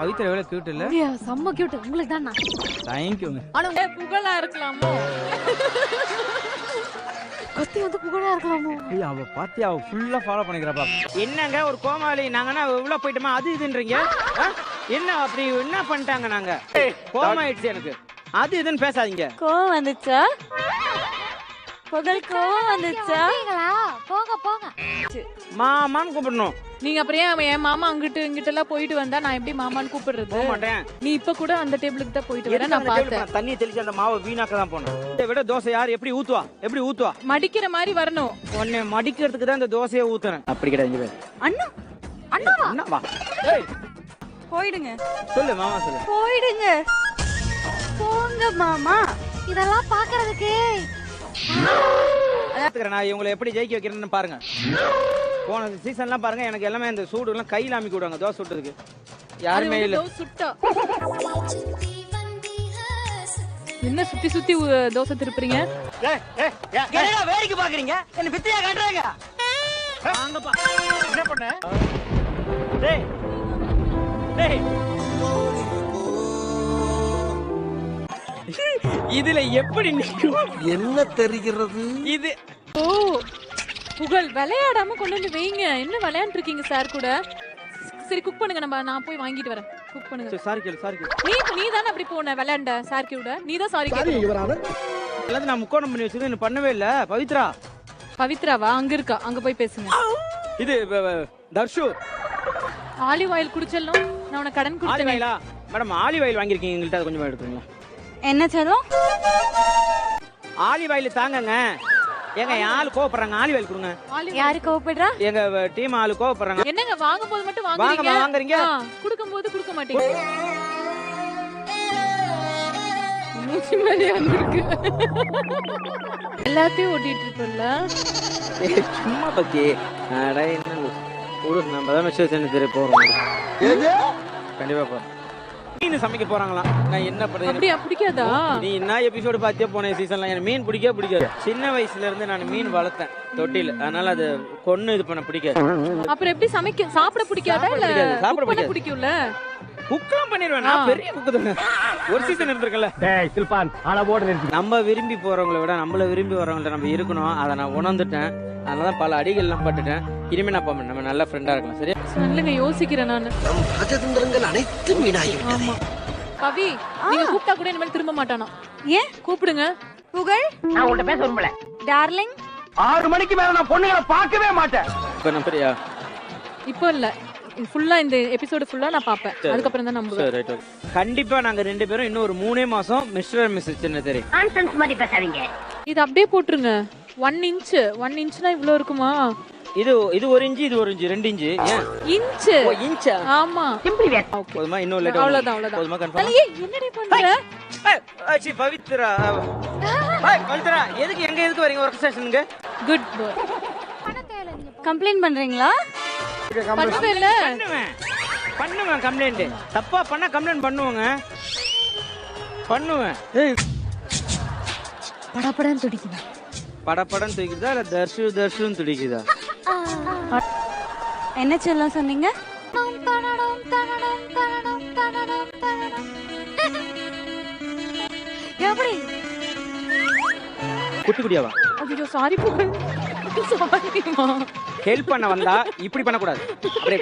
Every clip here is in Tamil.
பவித்ரா எவ்வளவு கியூட் இல்ல? செம்ம கியூட். உங்களுக்கு தானா? Thank you. ஆனா புகழா இருக்கலாமோ? கத்தி வந்து புகழா இருக்கலாமோ? ஏய் அவ பாத்தியா அவ ஃபுல்லா ஃபாலோ பண்ணிக்கறப்பா. என்னங்க ஒரு கோமாளி நாங்கனா உள்ள போய்ட்டோமா அது இதுன்றீங்க? என்ன அப்படி என்ன பண்ணிட்டாங்க நாங்க? கோமாயிடுச்சு எனக்கு. அது இதுன்னு பேசாதீங்க. கோவம் வந்துச்சா? புகழ் கோவம் வந்துச்சா? போங்க போங்க. மாமான்னு கூப்பிடணும். நீங்க அப்புறம் என் மாமா அங்கிட்டு இங்கிட்ட எல்லாம் போயிட்டு வந்தா நான் எப்படி மாமான்னு கூப்பிடுறது? போக மாட்டேன். நீ இப்ப கூட அந்த டேபிளுக்கு தான் போயிட்டு வர நான் பார்த்தேன். தண்ணி தெளிச்சு அந்த மாவை வீணாக்க தான் போறேன். இதை விட தோசை யார் எப்படி ஊத்துவா? எப்படி ஊத்துவா? மடிக்கிற மாதிரி வரணும். உன்னை மடிக்கிறதுக்கு தான் இந்த தோசையை ஊத்துறேன். அப்படி கிடையாது. அண்ணா அண்ணாவா? அண்ணாவா? ஏய் போயிடுங்க. சொல்லு மாமா சொல்லு. போயிடுங்க. போங்க மாமா. இதெல்லாம் பாக்குறதுக்கு நான் இவங்களை எப்படி ஜெயிக்க வைக்கிறேன்னு பாருங்க. போன சீசன்லாம் பாருங்க எனக்கு எல்லாமே இந்த சூடு எல்லாம் கையில அமிக்கி விடுவாங்க தோசை சுட்டுறதுக்கு. யாருமே இல்ல. என்ன சுத்தி சுத்தி தோசை திருப்புறீங்க? என்னடா வேடிக்கை பாக்குறீங்க? என்ன பித்தியா காட்டுறாங்க? வாங்கப்பா. என்ன பண்ண? டேய். டேய். இதுல எப்படி நிக்கும்? என்ன தெரிகிறது? இது ஓ புகழ் விளையாடாம கொண்டு வந்து வைங்க. என்ன விளையாண்டு இருக்கீங்க சார் கூட? சரி குக் பண்ணுங்க. நான் போய் வாங்கிட்டு வரேன். குக் பண்ணுங்க. சாரி கேளு. நீ தானே அப்படி போன விளையாண்ட சார் கூட. நீ தான் சாரி கேளு. எல்லாத்தையும் நான் முக்கோணம் பண்ணி வச்சிருக்கேன். என்ன பண்ணவே இல்ல. பவித்ராவா? அங்க இருக்கா. அங்க போய் பேசுங்க. இது தர்ஷு. ஆலிவ் ஆயில் குடிச்சல்லும் நான் உனக்கு கடன் கொடுத்தேன். ஆலிவ் ஆயிலா? மேடம் ஆலிவ் ஆயில் வாங்கிருக்கீங்க. எங்கள்ட்ட அது கொஞ்சம் எடுத்துங்களா? என்ன சொல்லும்? ஆலிவ் ஆயில் தாங்கங்க. ஏங்க ஆளு கோவப்படுறாங்க. ஆலிவ் ஆயில் கொடுங்க. யாரு கோவப்படுறா? எங்க டீம் ஆளு கோவப்படுறாங்க. என்னங்க வாங்கும்போது மட்டும் வாங்குறீங்க? கொடுக்கும்போது கொடுக்க மாட்டீங்க. மூச்சு மாதிரி வந்திருக்கு. எல்லாத்தையும் ஓட்டிட்டு இருக்கல. சும்மா பத்தி அட என்ன ஒரு நம்ம தான் மெசேஜ் என்ன போறோம். கண்டிப்பா போறோம். மீன் சமைக்க போறாங்களா? நான் என்ன பண்றது? அப்படியே பிடிக்காதா? நீ என்ன எபிசோடு பாத்தியா போன சீசன்ல? எனக்கு மீன் பிடிக்காது. சின்ன வயசுல இருந்து நான் மீன் வளர்த்தேன் தொட்டில. அதனால அது கொன்னு இது பண்ண பிடிக்காது. அப்புறம் எப்படி சாப்பிட பிடிக்காதா? இல்ல சாப்பிட பிடிக்கும்ல? குக்லாம் பண்ணிடுவேன். நான் பெரிய குக்கு தானே. ஒரு சீசன் இருந்திருக்கல. டேய் சில்பான் அளவோட நிறுத்து. நம்ம விரும்பி போறவங்களை விட நம்மள விரும்பி வரவங்கள்ட்ட நம்ம இருக்கணும். அதை நான் உணர்ந்துட்டேன். அதனால பல அடிகள்லாம் பட்டுட்டேன். இனிமே நான் போவேன். நம்ம நல்ல ஃப்ரெண்டா இருக்கலாம். சரியா? சொல்லுங்க. யோசிக்கிறேன் நான். நம் ராஜதந்திரங்கள் அனைத்தும் வீணாகிவிட்டன. ஆமா பவி, நீங்க கூப்பிட்டா கூட இனிமேல் திரும்ப மாட்டானா? ஏன் கூப்பிடுங்க? புகழ், நான் உன்கிட்ட பேச விரும்பல. டார்லிங், 6 மணிக்கு மேல நான் பொண்ணுங்களை பார்க்கவே மாட்டேன். இப்ப நம்பறியா? இப்போ இல்ல. ஃபுல்லா இந்த எபிசோட் ஃபுல்லா நான் பாப்பேன். அதுக்கு அப்புறம் தான் நம்புவேன். கண்டிப்பா நாங்க ரெண்டு பேரும் இன்னும் ஒரு 3 மாசம் மிஸ்டர் அண்ட் மிஸ்ஸஸ் சின்ன தெரி. நான்சென்ஸ் மாதிரி பேசாதீங்க. இது அப்படியே போட்டுருங்க. 1 இன்ச்னா இவ்ளோ இருக்குமா? இது 1 இன்ச், இது 1 இன்ச், 2 இன்ச். ஏன் இன்ச்? ஓ இன்ச்சா? ஆமா. சிம்பிளி வேர். போதுமா? இன்னும் லேட் அவ்வளவுதான். போதுமா? கன்ஃபார்ம். ஏய் என்னடி பண்ற? சி பவித்ரா. பவித்ரா எதுக்கு எதுக்கு வரீங்க வர்க் ஸ்டேஷனுக்கு? குட் பாய். கம்ப்ளைன்ட் பண்றீங்களா? பண்ணுவேன் கம்ப்ளைண்ட். தப்பா பண்ணா கம்ப்ளைண்ட் பண்ணுவேன். ஏய் படபடன்னு துடிக்குதா? படபடன்னு துடிக்குதா இல்ல தர்ஷுன்னு துடிக்குதா? என்ன செல்லம் சொன்னீங்க? எப்படி குட்டியாவா? ஐயோ சாரி புகழ். சாரிமா. ஹெல்ப் பண்ண வந்தா இப்படி பண்ண கூடாது. அப்படியே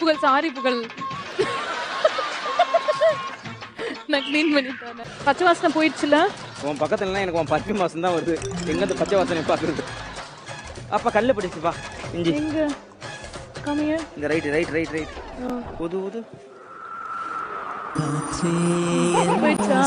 புகழ் சாரி புகழ். நான் க்ளீன் பண்ணிட்டேன். பச்சை வாசனை போயிடுச்சுல? உன் பக்கத்துல எனக்கு உன் பச்சை வாசனை தான் வருது. எங்க அந்த பச்சை வாசனை பாக்குறது? அப்ப கல்லு பிடிச்சுப்பா. இஞ்சி எங்க? கம்மியா? இந்த ரைட். ஊது. போயிடுச்சா?